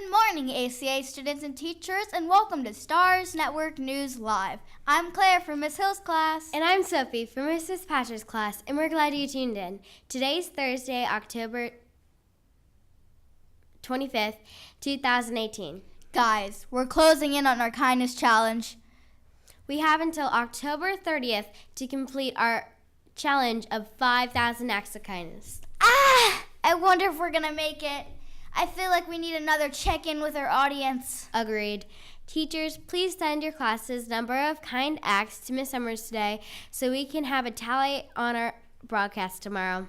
Good morning, ACA students and teachers, and welcome to STARS Network News Live. I'm Claire from Miss Hill's class. And I'm Sophie from Mrs. Patcher's class, and we're glad you tuned in. Today's Thursday, October 25th, 2018. Guys, we're closing in on our kindness challenge. We have until October 30th to complete our challenge of 5,000 acts of kindness. I wonder if we're going to make it. I feel like we need another check-in with our audience. Agreed. Teachers, please send your class's number of kind acts to Miss Summers today so we can have a tally on our broadcast tomorrow.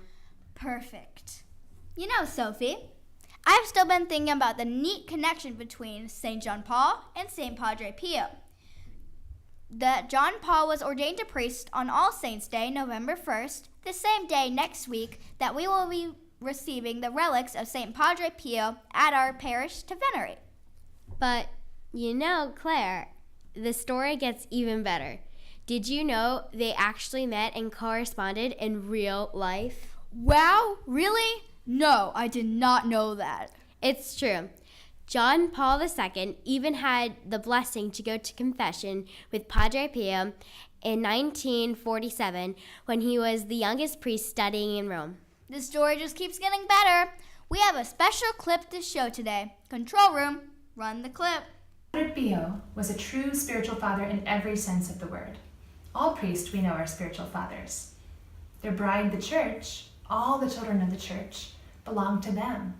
Perfect. You know, Sophie, I've still been thinking about the neat connection between St. John Paul and St. Padre Pio. That John Paul was ordained a priest on All Saints' Day, November 1st, the same day next week that we will be receiving the relics of St. Padre Pio at our parish to venerate. But, you know, Claire, the story gets even better. Did you know they actually met and corresponded in real life? Wow, really? No, I did not know that. It's true. John Paul II even had the blessing to go to confession with Padre Pio in 1947 when he was the youngest priest studying in Rome. The story just keeps getting better. We have a special clip to show today. Control room, run the clip. Padre Pio was a true spiritual father in every sense of the word. All priests we know are spiritual fathers. Their bride, the church, all the children of the church, belong to them.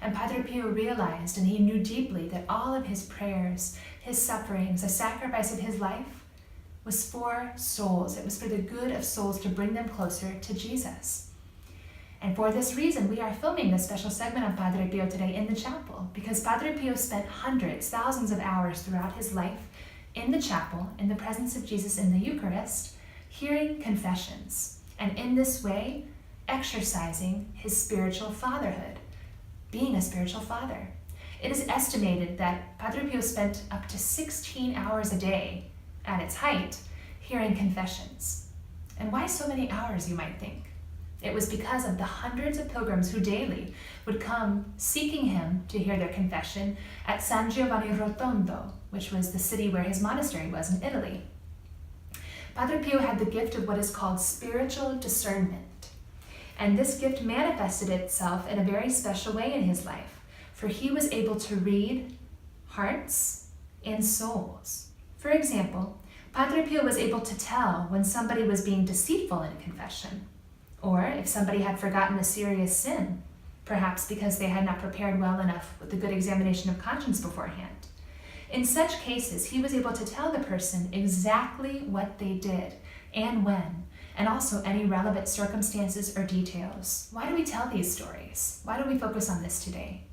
And Padre Pio realized, and he knew deeply, that all of his prayers, his sufferings, the sacrifice of his life was for souls. It was for the good of souls to bring them closer to Jesus. And for this reason, we are filming this special segment of Padre Pio today in the chapel, because Padre Pio spent hundreds, thousands of hours throughout his life in the chapel, in the presence of Jesus in the Eucharist, hearing confessions, and in this way, exercising his spiritual fatherhood, being a spiritual father. It is estimated that Padre Pio spent up to 16 hours a day, at its height, hearing confessions. And why so many hours, you might think? It was because of the hundreds of pilgrims who daily would come seeking him to hear their confession at San Giovanni Rotondo, which was the city where his monastery was in Italy. Padre Pio had the gift of what is called spiritual discernment. And this gift manifested itself in a very special way in his life, for he was able to read hearts and souls. For example, Padre Pio was able to tell when somebody was being deceitful in a confession, or if somebody had forgotten a serious sin, perhaps because they had not prepared well enough with a good examination of conscience beforehand. In such cases, he was able to tell the person exactly what they did and when, and also any relevant circumstances or details. Why do we tell these stories? Why do we focus on this today?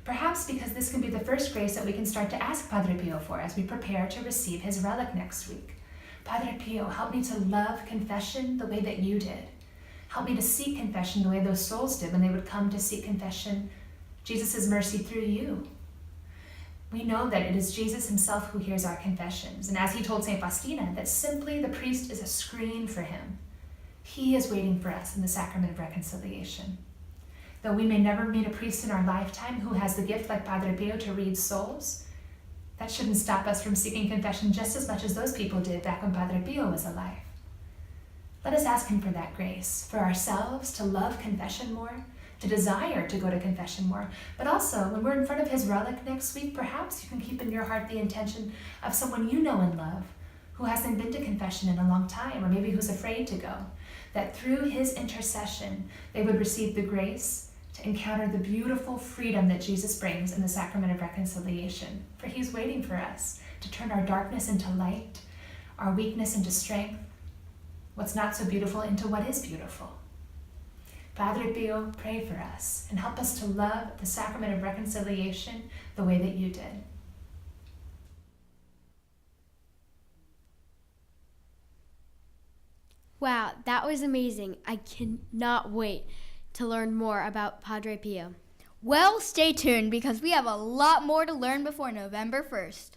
Perhaps because this can be the first grace that we can start to ask Padre Pio for as we prepare to receive his relic next week. Padre Pio, help me to love confession the way that you did. Help me to seek confession the way those souls did when they would come to seek confession, Jesus' mercy through you. We know that it is Jesus himself who hears our confessions. And as he told St. Faustina, that simply the priest is a screen for him. He is waiting for us in the sacrament of reconciliation. Though we may never meet a priest in our lifetime who has the gift like Padre Pio to read souls, that shouldn't stop us from seeking confession just as much as those people did back when Padre Pio was alive. Let us ask him for that grace, for ourselves to love confession more, to desire to go to confession more. But also, when we're in front of his relic next week, perhaps you can keep in your heart the intention of someone you know and love who hasn't been to confession in a long time, or maybe who's afraid to go, that through his intercession, they would receive the grace to encounter the beautiful freedom that Jesus brings in the sacrament of reconciliation. For he's waiting for us to turn our darkness into light, our weakness into strength, what's not so beautiful into what is beautiful. Padre Pio, pray for us and help us to love the sacrament of reconciliation the way that you did. Wow, that was amazing. I cannot wait to learn more about Padre Pio. Well, stay tuned because we have a lot more to learn before November 1st.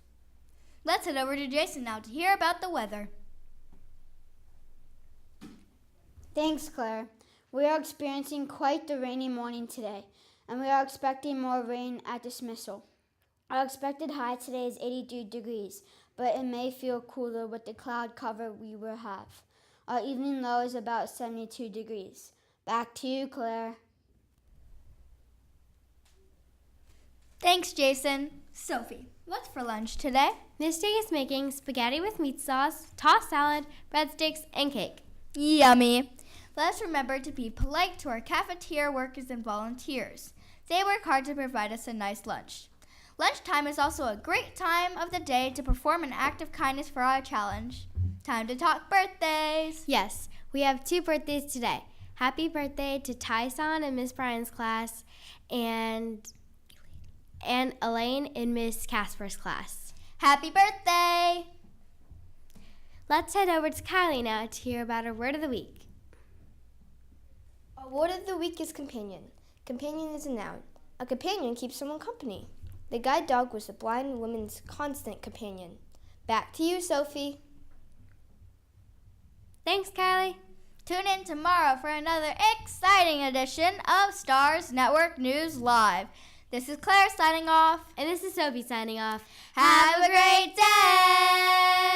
Let's head over to Jason now to hear about the weather. Thanks, Claire. We are experiencing quite the rainy morning today, and we are expecting more rain at dismissal. Our expected high today is 82 degrees, but it may feel cooler with the cloud cover we will have. Our evening low is about 72 degrees. Back to you, Claire. Thanks, Jason. Sophie, what's for lunch today? Miss Day is making spaghetti with meat sauce, tossed salad, breadsticks, and cake. Yummy. Let's remember to be polite to our cafeteria workers and volunteers. They work hard to provide us a nice lunch. Lunchtime is also a great time of the day to perform an act of kindness for our challenge. Time to talk birthdays. Yes, we have 2 birthdays today. Happy birthday to Tyson in Miss Bryan's class and Elaine in Miss Casper's class. Happy birthday! Let's head over to Kylie now to hear about our word of the week. Our word of the week is companion. Companion is a noun. A companion keeps someone company. The guide dog was the blind woman's constant companion. Back to you, Sophie. Thanks, Kylie. Tune in tomorrow for another exciting edition of Stars Network News Live. This is Claire signing off. And this is Sophie signing off. Have a great day!